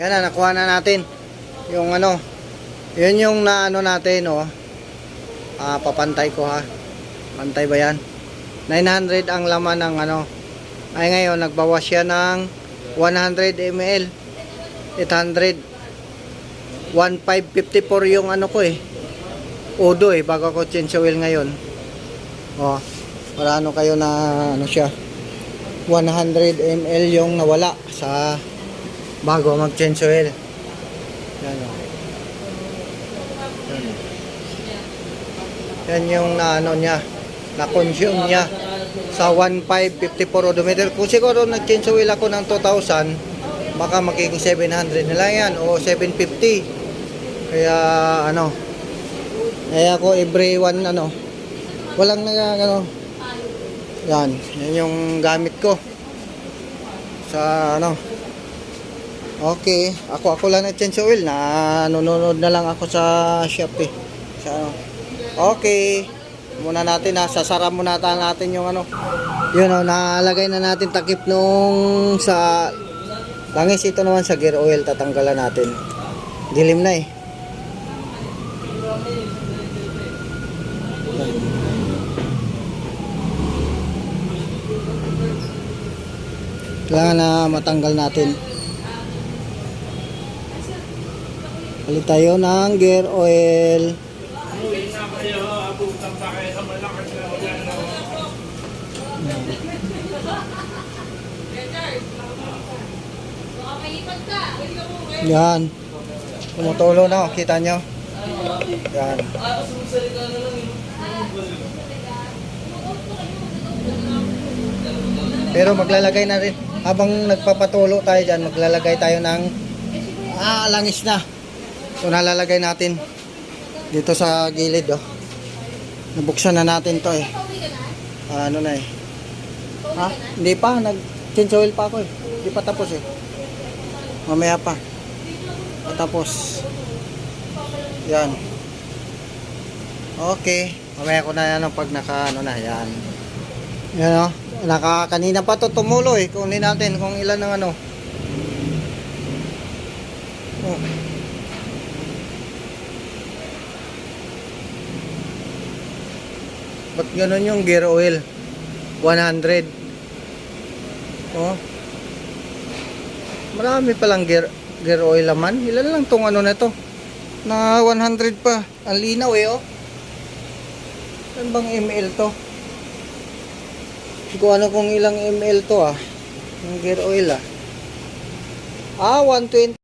Yan na, nakuha na natin. Yung ano, yun yung naano natin, oh. Papantay ko ha. Pantay ba yan? 900 ang laman ng ano. Ay ngayon, nagbawas siya ng 100 ml. 800. 1554 yung ano ko eh. Odo eh, bago ko change oil ngayon. Oh, para ano kayo na ano siya. 100 ml yung nawala sa bago mag change oil. Yan o. Yan yung na ano niya, na consume niya sa 1554 odometer. Kung siguro nag change oil ako ng 2,000, baka magiging 700 na lang yan o 750. Kaya ano, kaya ako every one ano, walang ano. Yan yung gamit ko sa ano. Okay, ako lang nag-change oil, na nanonood na lang ako sa Shopee. Sa ano. Okay. Muna natin sasara muna natin yung ano. Yun oh, nalagay na natin takip nung sa langis. Ito naman sa gear oil, tatanggalan natin. Dilim na eh. Kailangan na matanggal natin. Palit tayo ng gear oil. Yan. Tumutulo na, kita nyo. Yan. Pero maglalagay na rin. Habang nagpapatulo tayo dyan, maglalagay tayo ng langis na. So nalalagay natin dito sa gilid oh. Nabuksan na natin to eh. Ano na eh. Ha? Hindi pa, nag-change oil pa ako eh. Hindi pa tapos eh. Mamaya pa. Tapos. Yan. Okay. Mamaya ko na yan pag naka ano na. Yan. Yan oh. Kanina pa to tumulo eh. Kunin natin kung ilan ng ano. Oh. Ba't ganun yung gear oil? 100. Oh. Marami palang gear oil laman. Ilan lang tong ano na to? Na 100 pa. Ang linaw eh oh. Saan bang ml to? Hindi ko ano kung ilang ml to ah. Yung gear oil ah. 120.